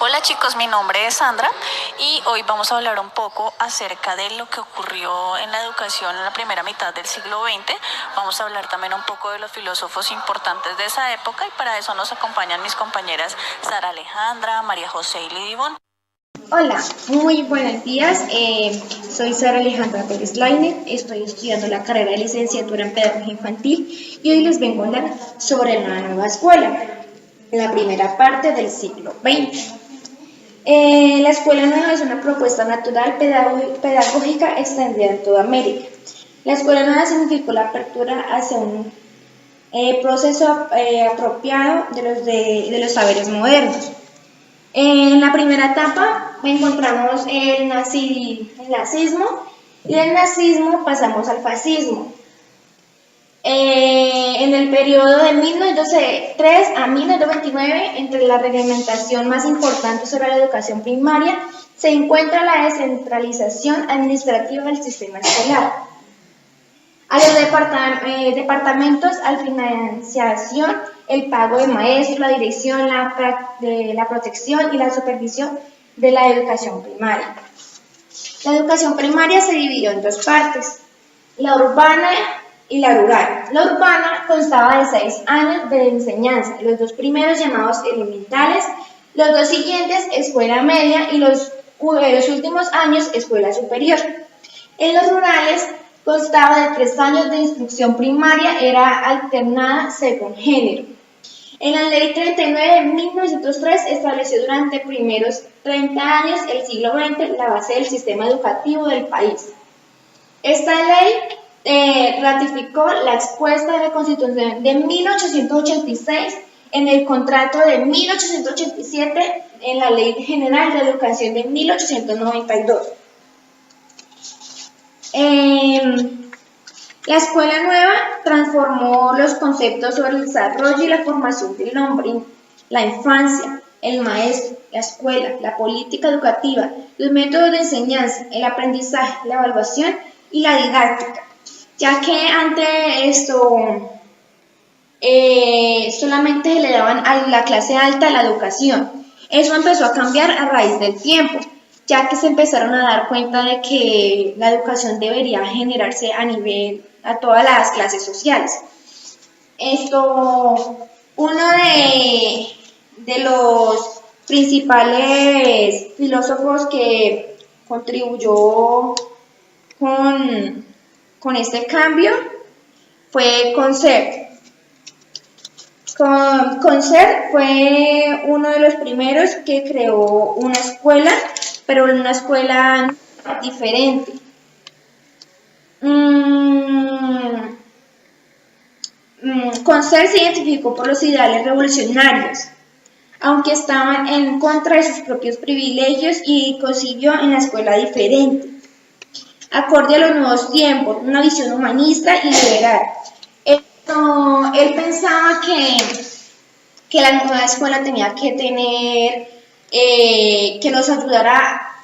Hola chicos, mi nombre es Sandra y hoy vamos a hablar un poco acerca de lo que ocurrió en la educación en la primera mitad del siglo XX. Vamos a hablar también un poco de los filósofos importantes de esa época y para eso nos acompañan mis compañeras Sara Alejandra, María José y Lidivón. Hola, muy buenos días. Soy Sara Alejandra Pérez Laine, estoy estudiando la carrera de licenciatura en Pedagogía Infantil y hoy les vengo a hablar sobre la nueva escuela, la primera parte del siglo XX. La escuela nueva es una propuesta natural pedagógica extendida en toda América. La escuela nueva significó la apertura hacia un proceso apropiado de los saberes modernos. En la primera etapa encontramos el nazismo y del nazismo pasamos al fascismo. En el periodo de 1903 a 1929, entre la reglamentación más importante sobre la educación primaria, se encuentra la descentralización administrativa del sistema escolar. A los departamentos, a la financiación, el pago de maestros, la dirección, la protección y la supervisión de la educación primaria. La educación primaria se dividió en dos partes, la urbana y la rural. La urbana constaba de 6 años de enseñanza, los 2 primeros llamados elementales, los 2 siguientes escuela media y los últimos años escuela superior. En los rurales constaba de 3 años de instrucción primaria, era alternada según género. En la Ley 39 de 1903 estableció durante primeros 30 años el siglo XX la base del sistema educativo del país. Esta ley ratificó la expuesta de la Constitución de 1886 en el contrato de 1887 en la Ley General de Educación de 1892. La escuela nueva transformó los conceptos sobre el desarrollo y la formación del hombre, la infancia, el maestro, la escuela, la política educativa, los métodos de enseñanza, el aprendizaje, la evaluación y la didáctica, ya que antes esto solamente le daban a la clase alta la educación. Eso empezó a cambiar a raíz del tiempo, ya que se empezaron a dar cuenta de que la educación debería generarse a todas las clases sociales. Uno de los principales filósofos que contribuyó con este cambio fue Concert. Concert fue uno de los primeros que creó una escuela, pero una escuela diferente. Concert se identificó por los ideales revolucionarios, aunque estaban en contra de sus propios privilegios y consiguió en la escuela diferente, acorde a los nuevos tiempos, una visión humanista y liberal. Él pensaba que la nueva escuela tenía que tener, que nos ayudara,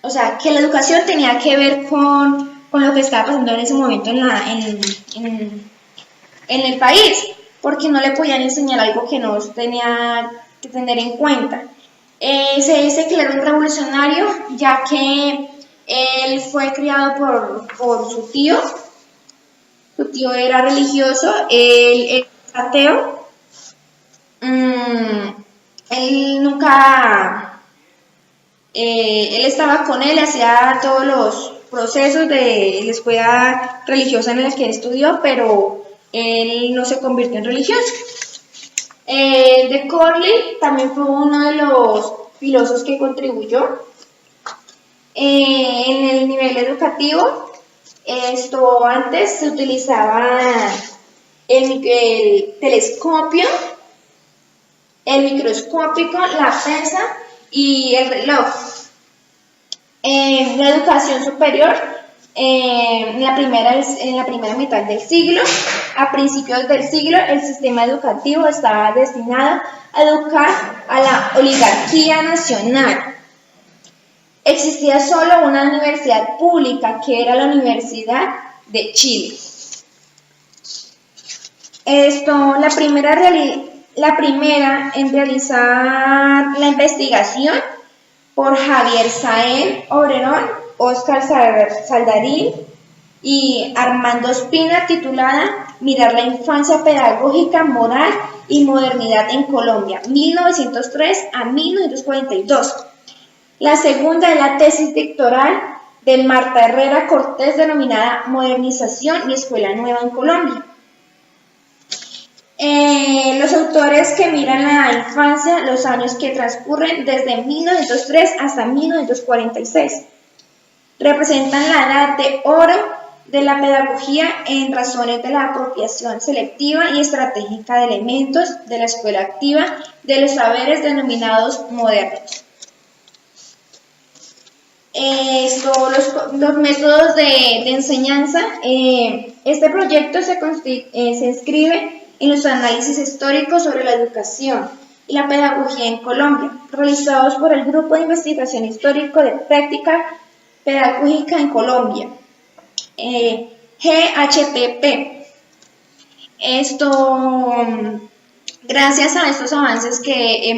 o sea, que la educación tenía que ver con lo que estaba pasando en ese momento en el país, porque no le podían enseñar algo que no tenía que tener en cuenta. Se dice que él era un revolucionario, ya que él fue criado por su tío. Su tío era religioso, él era ateo. Él nunca, él estaba con él, hacía todos los procesos de la escuela religiosa en la que estudió, pero él no se convirtió en religioso. De Corley también fue uno de los filósofos que contribuyó en el nivel educativo. Antes se utilizaba el telescopio, el microscópico, la prensa y el reloj. La educación superior en la primera mitad del siglo, a principios del siglo, el sistema educativo estaba destinado a educar a la oligarquía nacional. Existía solo una universidad pública, que era la Universidad de Chile. La primera la primera en realizar la investigación por Javier Saén Obrerón, Óscar Saldarín y Armando Espina, titulada Mirar la infancia pedagógica, moral y modernidad en Colombia, 1903 a 1942. La segunda es la tesis doctoral de Marta Herrera Cortés, denominada Modernización y Escuela Nueva en Colombia. Los autores que miran la infancia, los años que transcurren desde 1903 hasta 1946, representan la edad de oro de la pedagogía en razones de la apropiación selectiva y estratégica de elementos de la escuela activa de los saberes denominados modernos. Los métodos de enseñanza. Este proyecto se inscribe en los análisis históricos sobre la educación y la pedagogía en Colombia, realizados por el Grupo de Investigación Histórico de Práctica Pedagógica en Colombia, GHPP. Gracias a estos avances que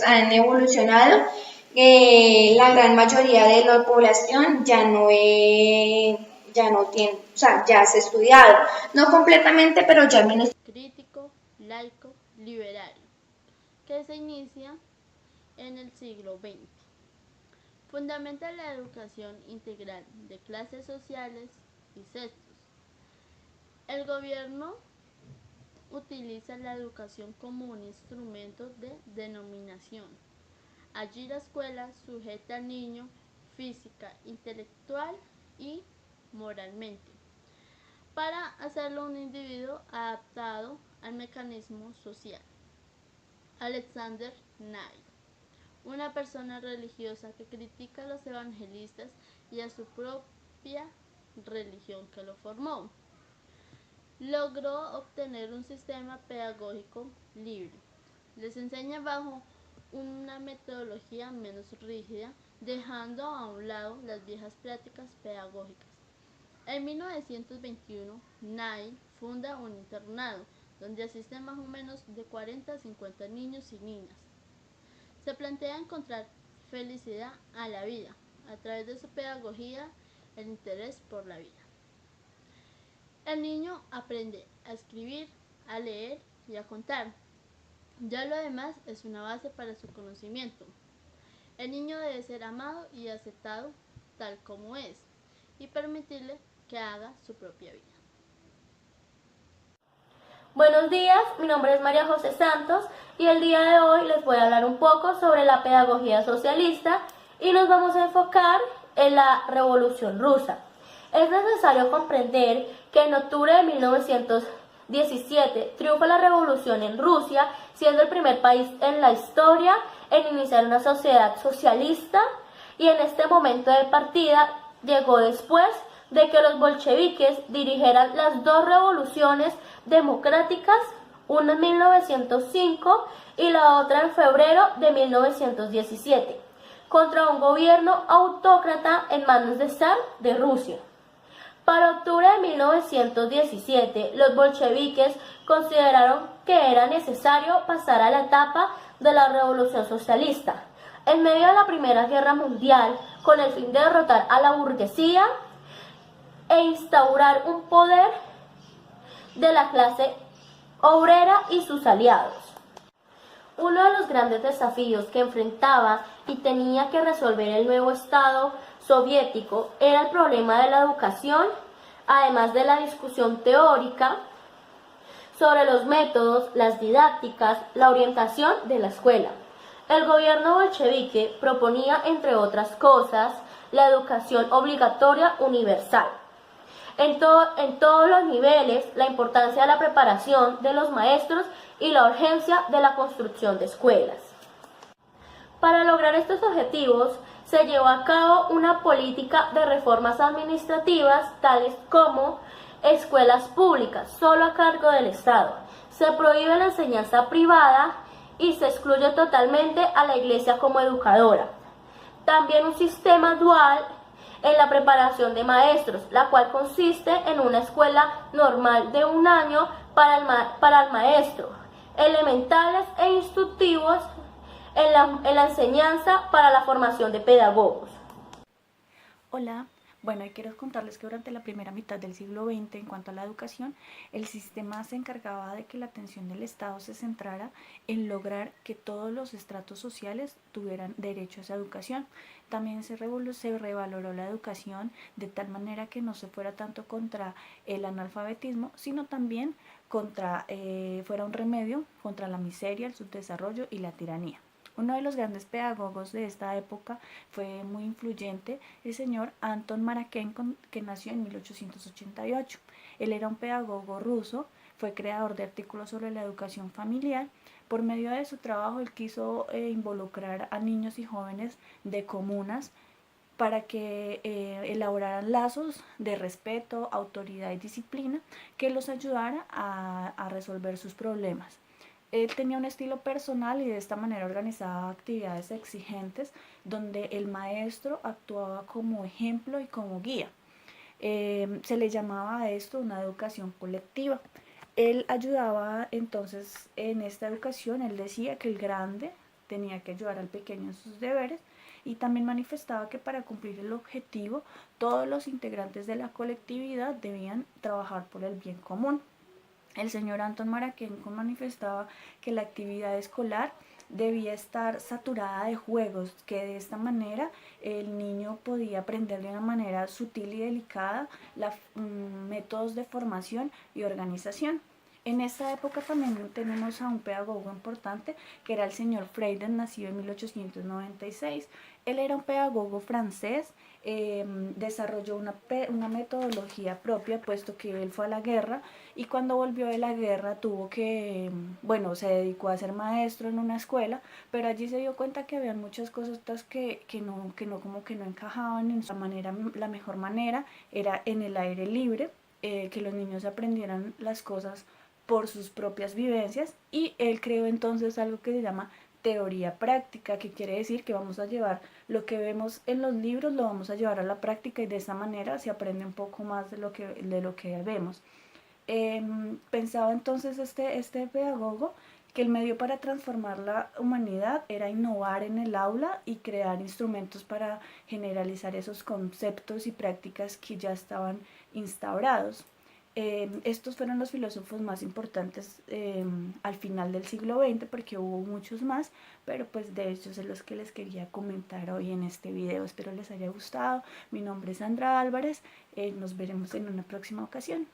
han evolucionado, la gran mayoría de la población ya se ha estudiado, no completamente, pero ya menos. Crítico, laico, liberario, que se inicia en el siglo XX. Fundamenta la educación integral de clases sociales y sexos. El gobierno utiliza la educación como un instrumento de denominación. Allí la escuela sujeta al niño física, intelectual y moralmente, para hacerlo un individuo adaptado al mecanismo social. Alexander Knight, una persona religiosa que critica a los evangelistas y a su propia religión que lo formó, logró obtener un sistema pedagógico libre. Les enseña bajo una metodología menos rígida, dejando a un lado las viejas prácticas pedagógicas. En 1921, Knight funda un internado donde asisten más o menos de 40 a 50 niños y niñas. Se plantea encontrar felicidad a la vida a través de su pedagogía, el interés por la vida. El niño aprende a escribir, a leer y a contar. Ya lo demás es una base para su conocimiento. El niño debe ser amado y aceptado tal como es y permitirle que haga su propia vida. Buenos días, mi nombre es María José Santos y el día de hoy les voy a hablar un poco sobre la pedagogía socialista y nos vamos a enfocar en la Revolución Rusa. Es necesario comprender que en octubre de 1917 triunfa la revolución en Rusia, siendo el primer país en la historia en iniciar una sociedad socialista, y en este momento de partida llegó después de que los bolcheviques dirigieran las dos revoluciones democráticas, una en 1905 y la otra en febrero de 1917, contra un gobierno autócrata en manos de zar de Rusia. Para octubre de 1917, los bolcheviques consideraron que era necesario pasar a la etapa de la revolución socialista, en medio de la Primera Guerra Mundial, con el fin de derrotar a la burguesía e instaurar un poder de la clase obrera y sus aliados. Uno de los grandes desafíos que enfrentaba y tenía que resolver el nuevo Estado soviético era el problema de la educación, además de la discusión teórica sobre los métodos, las didácticas, la orientación de la escuela. El gobierno bolchevique proponía, entre otras cosas, la educación obligatoria universal. En todos los niveles, la importancia de la preparación de los maestros y la urgencia de la construcción de escuelas. Para lograr estos objetivos, se llevó a cabo una política de reformas administrativas, tales como escuelas públicas, solo a cargo del Estado. Se prohíbe la enseñanza privada y se excluye totalmente a la Iglesia como educadora. También un sistema dual en la preparación de maestros, la cual consiste en una escuela normal de un año para el maestro, elementales e instructivos en la enseñanza para la formación de pedagogos. Hola, bueno, y quiero contarles que durante la primera mitad del siglo XX, en cuanto a la educación, el sistema se encargaba de que la atención del Estado se centrara en lograr que todos los estratos sociales tuvieran derecho a esa educación. También se revaloró la educación de tal manera que no se fuera tanto contra el analfabetismo, sino también fuera un remedio contra la miseria, el subdesarrollo y la tiranía. Uno de los grandes pedagogos de esta época fue muy influyente, el señor Anton Maraquén, que nació en 1888. Él era un pedagogo ruso, fue creador de artículos sobre la educación familiar. Por medio de su trabajo, él quiso involucrar a niños y jóvenes de comunas para que elaboraran lazos de respeto, autoridad y disciplina que los ayudara a resolver sus problemas. Él tenía un estilo personal y de esta manera organizaba actividades exigentes donde el maestro actuaba como ejemplo y como guía. Se le llamaba a esto una educación colectiva. Él ayudaba entonces en esta educación, él decía que el grande tenía que ayudar al pequeño en sus deberes y también manifestaba que para cumplir el objetivo todos los integrantes de la colectividad debían trabajar por el bien común. El señor Anton Maraquén manifestaba que la actividad escolar debía estar saturada de juegos, que de esta manera el niño podía aprender de una manera sutil y delicada métodos de formación y organización. En esta época también tenemos a un pedagogo importante que era el señor Freiden, nacido en 1896. Él era un pedagogo francés, desarrolló una metodología propia puesto que él fue a la guerra y cuando volvió de la guerra se dedicó a ser maestro en una escuela, pero allí se dio cuenta que había muchas cosas que no encajaban en su manera. La mejor manera era en el aire libre, que los niños aprendieran las cosas por sus propias vivencias y él creó entonces algo que se llama teoría práctica, que quiere decir que vamos a llevar lo que vemos en los libros, lo vamos a llevar a la práctica y de esa manera se aprende un poco más de lo que vemos. Pensaba entonces este pedagogo que el medio para transformar la humanidad era innovar en el aula y crear instrumentos para generalizar esos conceptos y prácticas que ya estaban instaurados. Estos fueron los filósofos más importantes al final del siglo XX, porque hubo muchos más, pero pues de estos son los que les quería comentar hoy en este video. Espero les haya gustado. Mi nombre es Sandra Álvarez, nos veremos en una próxima ocasión.